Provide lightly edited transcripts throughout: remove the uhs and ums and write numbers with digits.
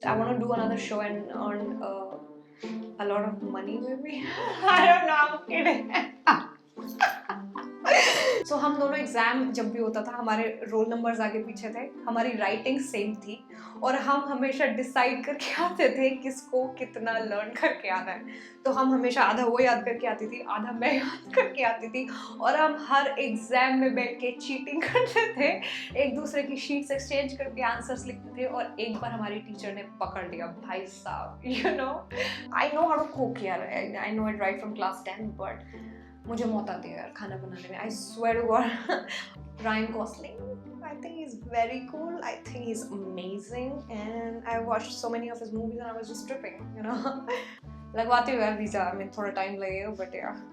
I want to do another show and earn a lot of money maybe. I don't know, I'm kidding. So हम दोनों exam जब भी होता था हमारे रोल नंबर्स आगे पीछे थे, हमारी राइटिंग सेम थी और हम हमेशा डिसाइड करके आते थे किसको कितना लर्न करके आना है. तो हम हमेशा आधा वो याद करके आती थी, आधा मैं याद करके आती थी और हम हर एग्जाम में बैठ के चीटिंग करते थे, एक दूसरे की शीट्स एक्सचेंज करके आंसर्स लिखते थे. और एक बार हमारी टीचर ने पकड़ लिया, भाई साहब, you know I know how to cook यार, I know it right from class 10, but मुझे मौत आती है यार खाना बनाने में. I swear to God. Ryan Gosling, I think he's very cool. I think he's amazing, and I watched so many of his movies, and I was just tripping, you know. लगवाती हूँ यार वीजा, I mean थोड़ा time लगेगा, but yeah.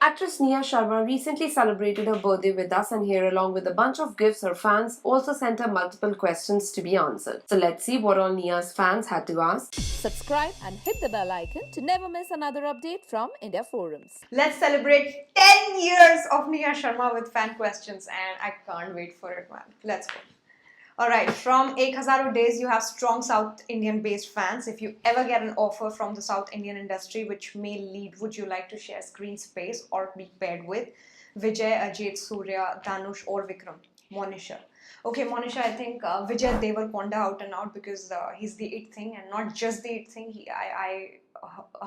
Actress Nia Sharma recently celebrated her birthday with us, and here, along with a bunch of gifts, her fans also sent her multiple questions to be answered. So let's see what all Nia's fans had to ask. Subscribe and hit the bell icon to never miss another update from India Forums. Let's celebrate 10 years of Nia Sharma with fan questions, and I can't wait for it, man. Let's go. Alright, from 1000 Days, you have strong South Indian based fans. If you ever get an offer from the South Indian industry which may lead, would you like to share screen space or be paired with Vijay, Ajit, Surya, Dhanush or Vikram? Monisha. Okay, Monisha, I think Vijay Devarkonda out and out, because he's the it thing, and not just the it thing. I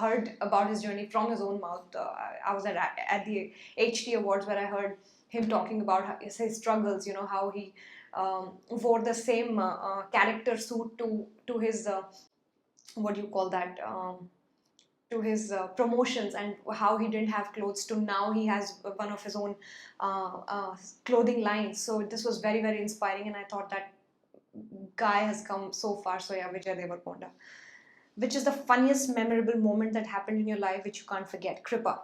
heard about his journey from his own mouth. I was at the HT Awards where I heard him talking about his struggles, you know, how he wore the same character suit to his what do you call that, to his promotions, and how he didn't have clothes, to now he has one of his own clothing lines. So this was very, very inspiring, and I thought that guy has come so far. So yeah, Vijay Devarkonda. Which is the funniest memorable moment that happened in your life which you can't forget? Kripa.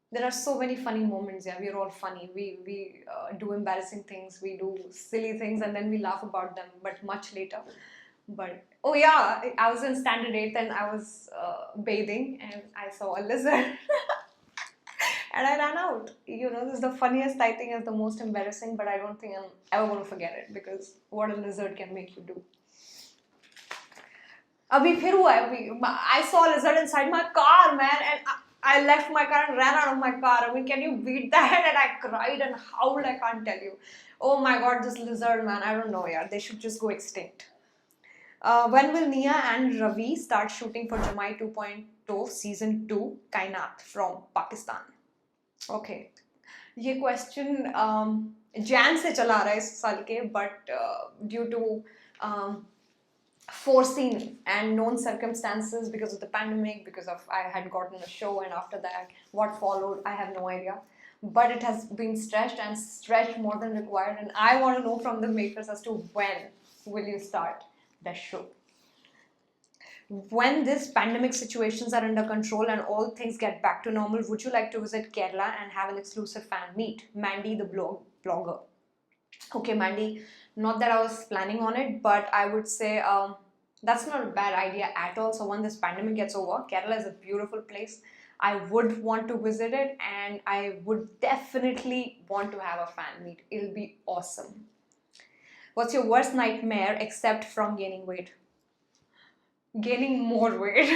There are so many funny moments. Yeah, we're all funny. We do embarrassing things, we do silly things, and then we laugh about them, but much later. But oh yeah, I was in standard 8 and I was bathing and I saw a lizard. And I ran out. You know, this is the funniest, I think, is the most embarrassing, but I don't think I'm ever going to forget it, because what a lizard can make you do. Abhi phir hua hai, I saw a lizard inside my car, man, and I left my car and ran out of my car. I mean, can you beat that? And I cried and howled, I can't tell you. Oh my god, this lizard, man, I don't know, yeah. They should just go extinct. When will Nia and Ravi start shooting for Jamai 2.0 Season 2 Kainat from Pakistan? Okay. ये question Jan से चला रहा है इस साल के, but due to foreseen and known circumstances, because of the pandemic, because of I had gotten a show, and after that what followed, I have no idea, but it has been stretched and stretched more than required, and I want to know from the makers as to when will you start the show. When this pandemic situations are under control and all things get back to normal, would you like to visit Kerala and have an exclusive fan meet? Mandy the blogger. Okay, Mandy, not that I was planning on it, but I would say that's not a bad idea at all. So when this pandemic gets over, Kerala is a beautiful place. I would want to visit it, and I would definitely want to have a fan meet. It'll be awesome. What's your worst nightmare except from gaining weight? Gaining more weight.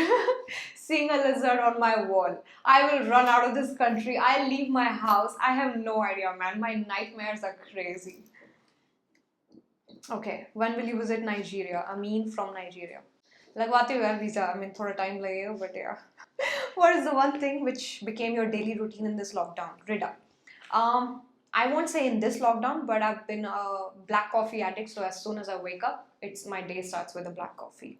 Seeing a lizard on my wall. I will run out of this country. I'll leave my house. I have no idea, man. My nightmares are crazy. Okay, when will you visit Nigeria? Amin from Nigeria. लगवाती हूँ यार visa, I mean थोड़ा time लगेगा, but yeah. What is the one thing which became your daily routine in this lockdown? Rida. I won't say in this lockdown, but I've been a black coffee addict, so as soon as I wake up, my day starts with a black coffee.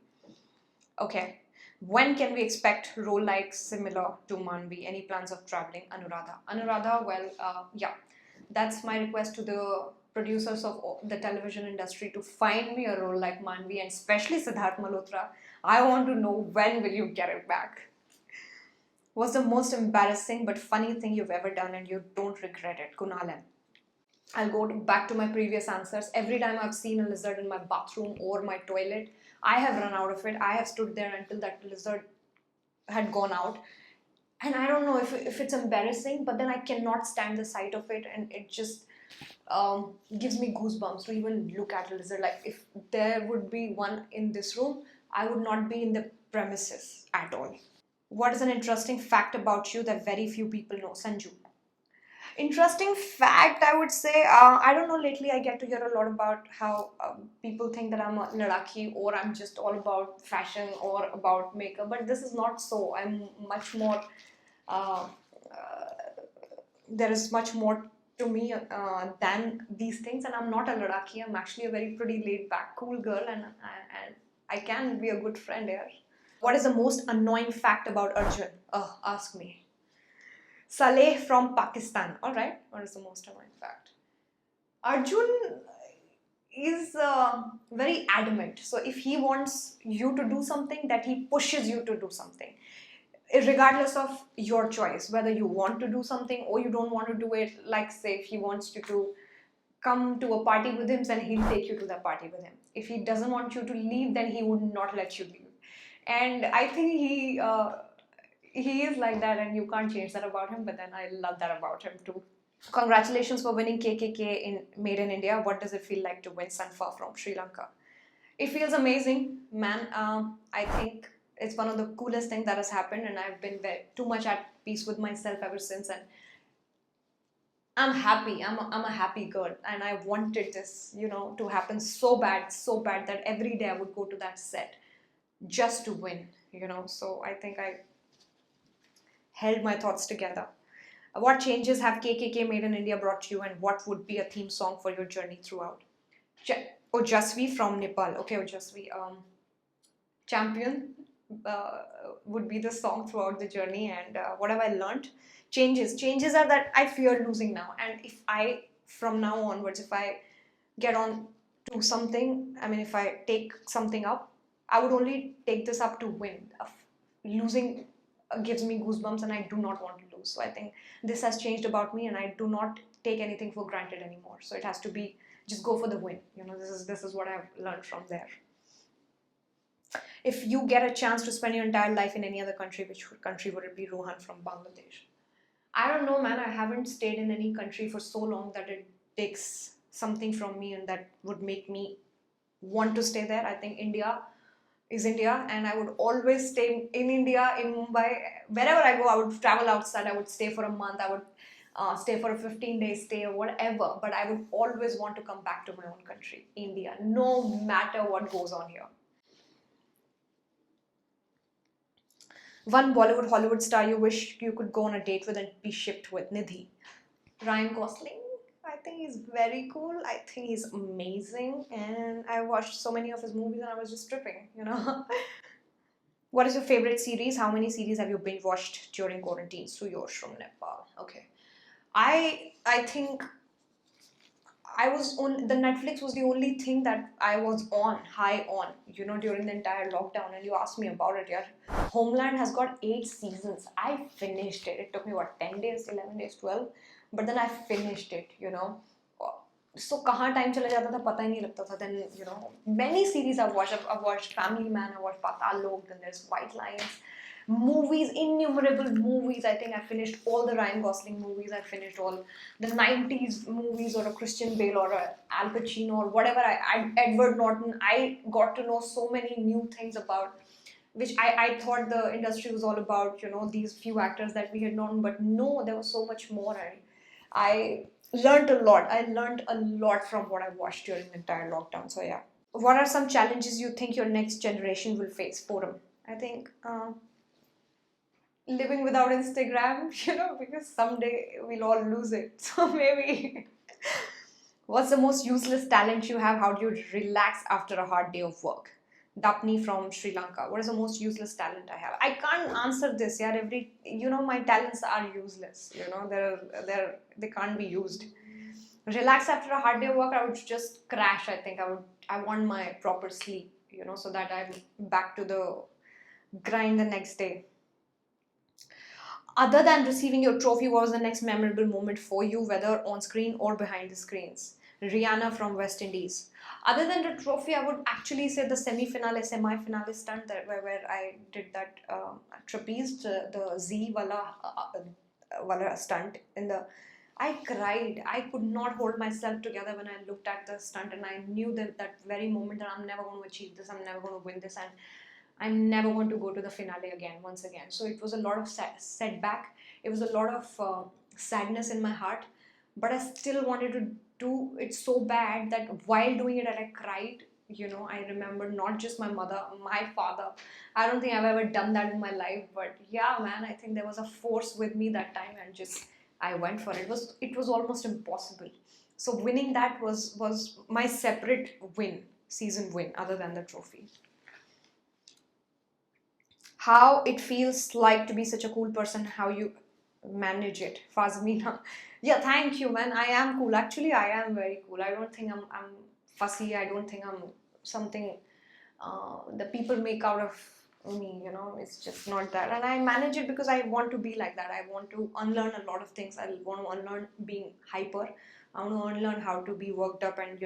Okay. When can we expect role like similar to Manvi? Any plans of traveling? Anuradha, well, yeah. That's my request to the producers of the television industry to find me a role like Manvi, and especially Siddharth Malhotra. I want to know, when will you get it back? What's the most embarrassing but funny thing you've ever done and you don't regret it? Kunal. I'll go back to my previous answers. Every time I've seen a lizard in my bathroom or my toilet, I have run out of it. I have stood there until that lizard had gone out. And I don't know if it's embarrassing, but then I cannot stand the sight of it, and it just gives me goosebumps to even look at a lizard. Like, if there would be one in this room, I would not be in the premises at all. What is an interesting fact about you that very few people know? Sanju. Interesting fact, I would say, I don't know, lately I get to hear a lot about how people think that I'm a Ladakhi or I'm just all about fashion or about makeup, but this is not so. I'm much more, uh, there is much more to me than these things, and I'm not a Ladakhi. I'm actually a very pretty laid back, cool girl, and I can be a good friend here. What is the most annoying fact about Arjun? Ask me. Saleh from Pakistan. All right. What is the most annoying fact? Arjun is very adamant. So if he wants you to do something, that he pushes you to do something, regardless of your choice, whether you want to do something or you don't want to do it. Like say, if he wants you to come to a party with him, then he'll take you to that party with him. If he doesn't want you to leave, then he would not let you leave. And I think he is like that, and you can't change that about him. But then I love that about him too. Congratulations for winning KKK in Made in India. What does it feel like to win Sanfa from Sri Lanka? It feels amazing, man. I think it's one of the coolest things that has happened, and I've been too much at peace with myself ever since. And I'm happy. I'm a happy girl, and I wanted this, to happen so bad that every day I would go to that set just to win. So I think I held my thoughts together. What changes have KKK Made in India brought you, and what would be a theme song for your journey throughout? Ojasvi from Nepal. Okay, Ojasvi. Champion would be the song throughout the journey, and what have I learned? Changes are that I fear losing now, and if I, from now onwards, if I get on to something, I mean, if I take something up, I would only take this up to win. Losing gives me goosebumps, and I do not want to lose. So I think this has changed about me, and I do not take anything for granted anymore. So it has to be just go for the win. This is what I've learned from there. If you get a chance to spend your entire life in any other country, which country would it be? Rohan from Bangladesh. I don't know, man. I haven't stayed in any country for so long that it takes something from me and that would make me want to stay there. I think India is India, and I would always stay in India, in Mumbai. Wherever I go, I would travel outside. I would stay for a month. I would stay for a 15-day stay or whatever. But I would always want to come back to my own country, India, no matter what goes on here. One Bollywood Hollywood star you wish you could go on a date with and be shipped with? Nidhi. Ryan Gosling. I think he's very cool. I think he's amazing, and I watched so many of his movies and I was just tripping. What is your favorite series? How many series have you binge watched during quarantine? Suyosh from Nepal. Okay. I think I was on the Netflix was the only thing that I was high on, during the entire lockdown. And you asked me about it, yeah. Homeland has got 8 seasons. I finished it. It took me 10 days, 11 days, 12. But then I finished it. So kahan time chala jata tha pata hi nahi lagta tha. Then, many series I've watched. I've watched Family Man, I've watched Patal Lok, then there's White Lines. Movies, innumerable movies. I think I finished all the Ryan Gosling movies. I finished all the 90s movies, or a Christian Bale or a Al Pacino or whatever. Edward Norton. I got to know so many new things about which I thought the industry was all about, these few actors that we had known, but no, there was so much more. And I learned a lot. I learned a lot from what I watched during the entire lockdown. So yeah. What are some challenges you think your next generation will face? Forum. I think living without Instagram, because someday we'll all lose it. So maybe. What's the most useless talent you have? How do you relax after a hard day of work? Dapni from Sri Lanka. What is the most useless talent I have? I can't answer this. Yeah, my talents are useless. They can't be used. Relax after a hard day of work. I would just crash. I think I want my proper sleep. So that I'm back to the grind the next day. Other than receiving your trophy, what was the next memorable moment for you, whether on screen or behind the screens? Rihanna from West Indies. Other than the trophy, I would actually say the semi-finale stunt where I did that trapeze, the Z wala stunt in the. I cried. I could not hold myself together when I looked at the stunt, and I knew that very moment that I'm never going to achieve this. I'm never going to win this, and I'm never going to go to the finale again, once again. So it was a lot of setback. It was a lot of sadness in my heart, but I still wanted to do it so bad that while doing it, I cried. I remember not just my mother, my father. I don't think I've ever done that in my life, but yeah, man, I think there was a force with me that time, and just I went for it. It was almost impossible. So winning that was my separate win, season win, other than the trophy. How it feels like to be such a cool person, how you manage it, Fazmina. Yeah, thank you, man. I am cool. Actually, I am very cool. I don't think I'm fussy. I don't think I'm something that people make out of me. It's just not that. And I manage it because I want to be like that. I want to unlearn a lot of things. I want to unlearn being hyper. I want to unlearn how to be worked up and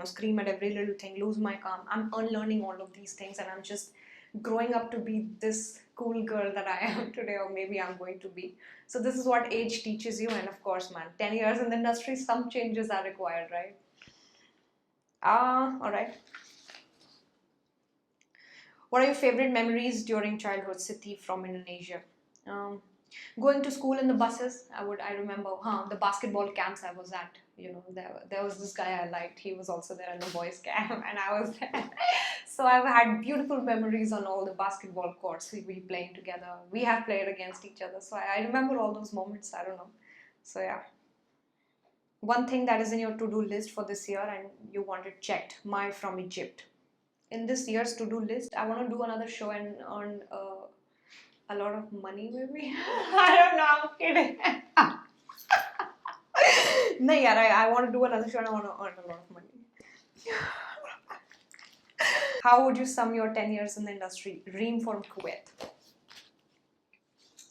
scream at every little thing, lose my calm. I'm unlearning all of these things, and I'm just growing up to be this cool girl that I am today, or maybe I'm going to be. So this is what age teaches you, and of course, man, 10 years in the industry, some changes are required, right? All right. What are your favorite memories during childhood? Siti from Indonesia. Um, Going to school in the buses. I remember, the basketball camps I was at. There was this guy I liked. He was also there in the boys' camp, and I was there. So I've had beautiful memories on all the basketball courts. We playing together. We have played against each other. So I remember all those moments. I don't know. So yeah. One thing that is in your to-do list for this year and you want it checked. My from Egypt. In this year's to-do list, I want to do another show and earn a lot of money, maybe. I don't know. I'm kidding. No, yeah, I want to do another show and I want to earn a lot of money. How would you sum your 10 years in the industry? Reem from Kuwait.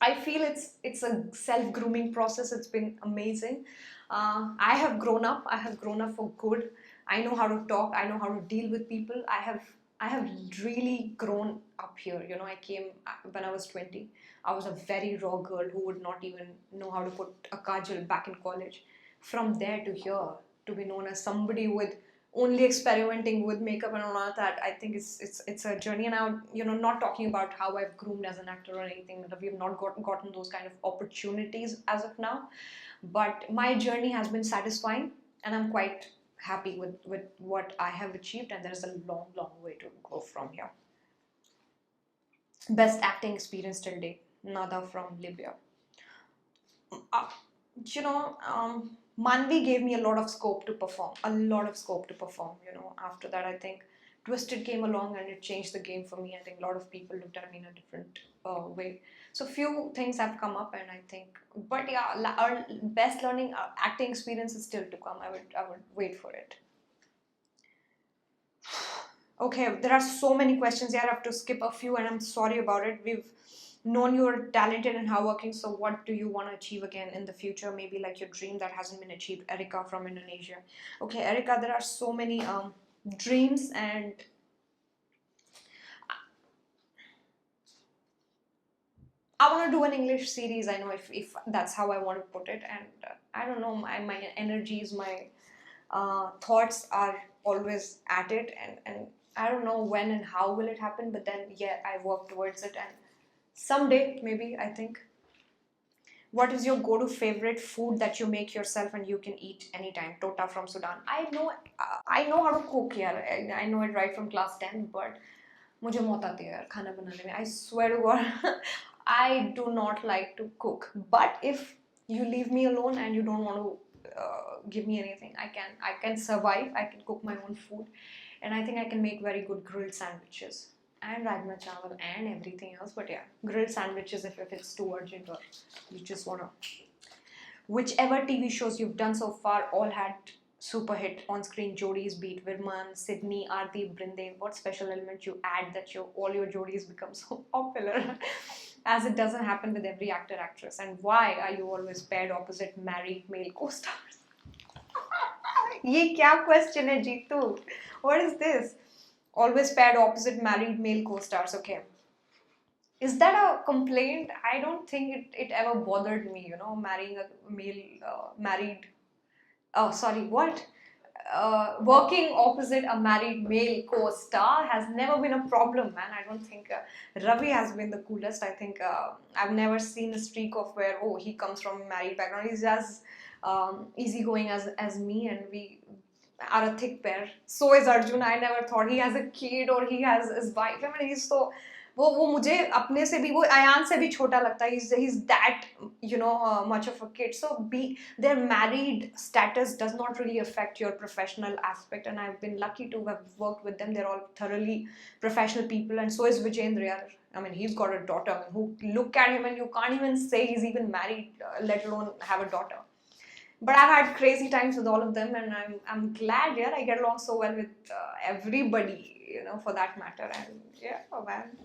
I feel it's a self-grooming process. It's been amazing. I have grown up. I have grown up for good. I know how to talk. I know how to deal with people. I have really grown up here. I came when I was 20. I was a very raw girl who would not even know how to put a kajal back in college. From there to here, to be known as somebody with only experimenting with makeup and all of that, I think it's a journey. And I'm not talking about how I've groomed as an actor or anything. That we've not gotten those kind of opportunities as of now, but my journey has been satisfying, and I'm quite happy with what I have achieved, and there's a long way to go from here. Best acting experience till date. Nada from Libya. uh, Manvi gave me a lot of scope to perform, a lot of scope to perform. After that, I think Twisted came along and it changed the game for me. I think a lot of people looked at me in a different way. So few things have come up, and I think, but yeah, our best learning acting experience is still to come. I would wait for it. Okay, there are so many questions here. I have to skip a few, and I'm sorry about it. We've known you're talented and hardworking, so what do you want to achieve again in the future? Maybe like your dream that hasn't been achieved. Erica from Indonesia. Okay, Erica, there are so many dreams, and I want to do an English series. I know if that's how I want to put it, and I don't know, my energies, my thoughts are always at it, and I don't know when and how will it happen, but then yeah, I work towards it, and someday maybe, I think. What is your go-to favorite food that you make yourself and you can eat anytime? Tota from Sudan. I know how to cook, yeah. I know it right from class 10, but मुझे मौत आती है यार खाना बनाने में. I swear to God, I do not like to cook. But if you leave me alone and you don't want to give me anything, I can survive. I can cook my own food, and I think I can make very good grilled sandwiches and rajma chawal and everything else. But yeah, grilled sandwiches if it's too urgent or you just wanna. Whichever TV shows you've done so far all had super hit on-screen jodis, beat Virman, Sydney, Aarti, Brinde. What special element you add that all your jodis become so popular? As it doesn't happen with every actor, actress. And why are you always paired opposite married male co-stars? ये क्या question है Jitu? What is this? Always paired opposite married male co-stars. Okay. Is that a complaint? I don't think it ever bothered me, marrying a male married. Oh, sorry, what? working opposite a married male co-star has never been a problem, man. I don't think Ravi has been the coolest. I think I've never seen a streak of where, oh, he comes from a married background. He's as easygoing as me, and we are a thick pair. So is Arjun. I never thought he has a kid or he has his wife. I mean, he's so वो मुझे अपने से भी वो अयान से भी छोटा लगता है. He's that much of a kid. So their married status does not really affect your professional aspect, and I've been lucky to have worked with them. They're all thoroughly professional people, and so is Vijendra. I mean, he's got a daughter. I mean, who look at him and you can't even say he's even married, let alone have a daughter. But I've had crazy times with all of them, and I'm glad, yeah, I get along so well with everybody, for that matter. And yeah, oh man.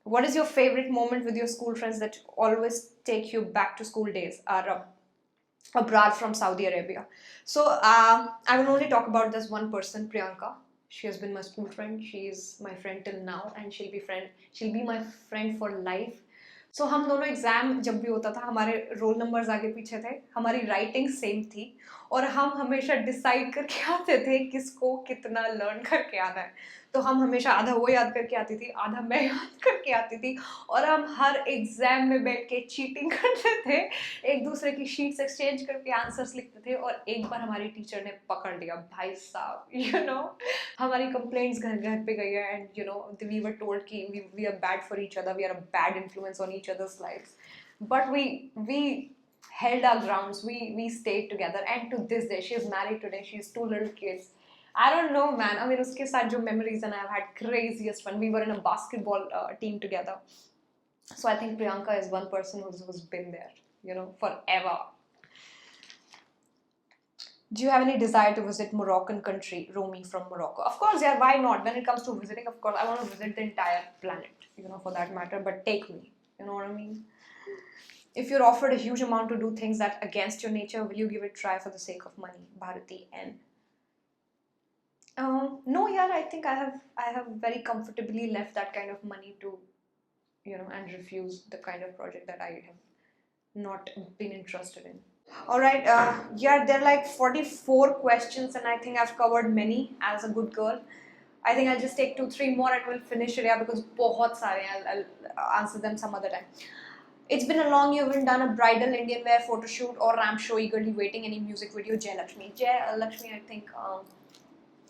What is your favorite moment with your school friends that always take you back to school days? Abrar from Saudi Arabia. So I will only talk about this one person, Priyanka. She has been my school friend. She is my friend till now, and she'll be my friend for life. So हम दोनों exam जब भी होता था, हमारे roll numbers आगे पीछे थे, हमारी राइटिंग सेम थी, और हम हमेशा डिसाइड करके आते थे किसको कितना लर्न करके आना है. तो हम हमेशा आधा वो याद करके आती थी, आधा मैं याद करके आती थी, और हम हर एग्जाम में बैठ के चीटिंग करते थे, एक दूसरे की शीट्स एक्सचेंज करके आंसर्स लिखते थे. और एक बार हमारी टीचर ने पकड़ लिया, भाई साहब, हमारी कंप्लेंट्स घर घर पे गई है, एंड वी वर टोल्ड कि we are bad for each other, we are a bad influence on each other's lifes, but we held our grounds, we stayed together, and to this day she is married today, she has 2 little kids. I don't know, man. I mean, uske saath jo memories, and I've had craziest fun. We were in a basketball team together. So I think Priyanka is one person who's been there, forever. Do you have any desire to visit Moroccan country, Romy from Morocco? Of course, yeah, why not? When it comes to visiting, of course, I want to visit the entire planet, for that matter, but take me. You know what I mean? If you're offered a huge amount to do things that against your nature, will you give it a try for the sake of money? Bharati N. No, yeah, I think I have very comfortably left that kind of money to, and refused the kind of project that I have not been interested in. Alright, yeah, there are like 44 questions, and I think I've covered many as a good girl. I think I'll just take 2-3 more and we'll finish it, yeah, because bahut sare, I'll answer them some other time. It's been a long year. You haven't done a bridal Indian wear photo shoot or ramp show, eagerly waiting any music video. Jai Lakshmi. I think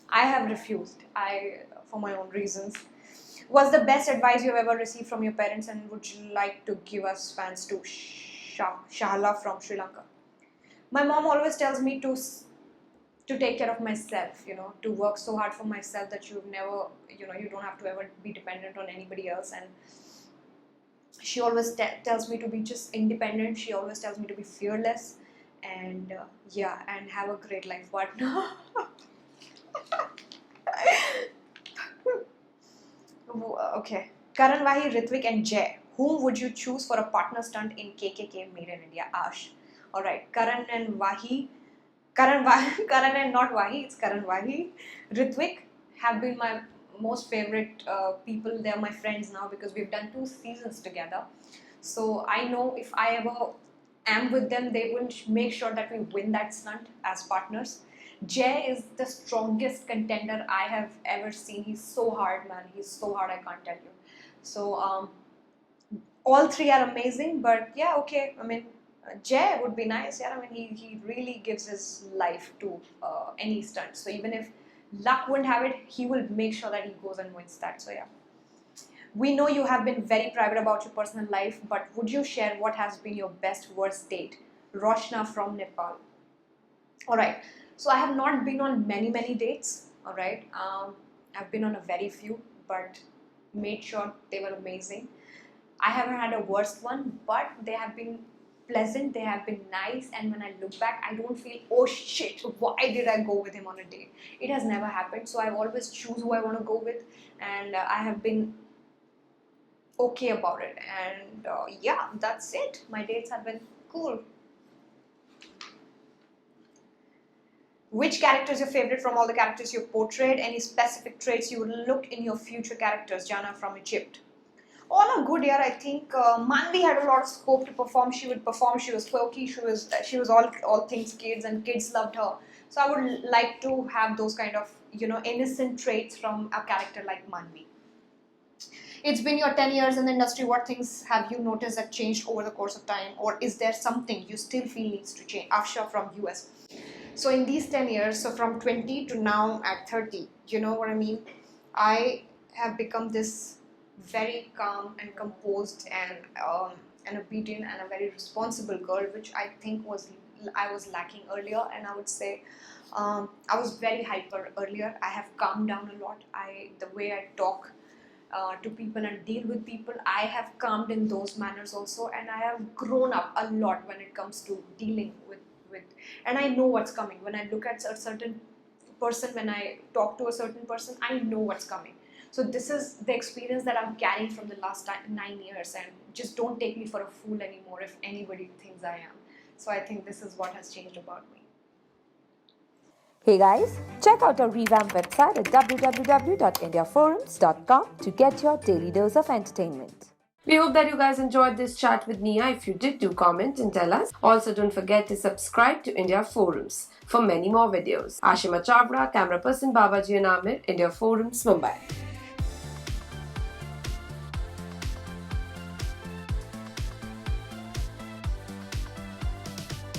I have refused. For my own reasons. What's the best advice you've ever received from your parents, and would you like to give us fans to Shahala from Sri Lanka? My mom always tells me to take care of myself, to work so hard for myself that you've never, you don't have to ever be dependent on anybody else. And she always tells me to be just independent. She always tells me to be fearless, and and have a great life partner. Okay, Karan Wahi, Ritvik, and Jay. Whom would you choose for a partner stunt in KKK Made in India? Ash. All right, Karan and not Wahi. It's Karan Wahi. Ritvik have been my most favorite people. They're my friends now because we've done 2 seasons together. So I know if I ever am with them, they will make sure that we win that stunt as partners. Jay is the strongest contender I have ever seen. He's so hard, man. He's so hard, I can't tell you. So all 3 are amazing, but yeah, okay. I mean, Jay would be nice. Yeah, I mean, he really gives his life to any stunt. So even if luck wouldn't have it, he will make sure that he goes and wins that. So yeah. We know you have been very private about your personal life, but would you share what has been your best worst date? Roshna from Nepal. Alright, so I have not been on many dates. Alright, I've been on a very few, but made sure they were amazing. I haven't had a worst one, but they have been pleasant, they have been nice, and when I look back, I don't feel, oh shit, why did I go with him on a date? It has never happened. So I've always choose who I want to go with, and I have been okay about it. And yeah, that's it. My dates have been cool. Which character is your favorite from all the characters you've portrayed? Any specific traits you would look in your future characters? Jana from Egypt. All are good here. I think Manvi had a lot of scope to perform. She would perform. She was quirky. She was all things kids, and kids loved her. So I would like to have those kind of, innocent traits from a character like Manvi. It's been your 10 years in the industry. What things have you noticed that changed over the course of time? Or is there something you still feel needs to change? Afsha from US. So in these 10 years, so from 20 to now at 30, you know what I mean? I have become this very calm and composed and obedient and a very responsible girl, which I think I was lacking earlier. And I would say I was very hyper earlier. I have calmed down a lot. The way I talk to people and deal with people, I have calmed in those manners also, and I have grown up a lot when it comes to dealing with and I know what's coming. When I look at a certain person, when I talk to a certain person, I know what's coming. So this is the experience that I'm carrying from the last 9 years, and just don't take me for a fool anymore if anybody thinks I am. So I think this is what has changed about me. Hey guys, check out our revamped website at www.indiaforums.com to get your daily dose of entertainment. We hope that you guys enjoyed this chat with Nia. If you did, do comment and tell us. Also, don't forget to subscribe to India Forums for many more videos. Ashima Chabra, camera person Babaji and Amir, India Forums, Mumbai.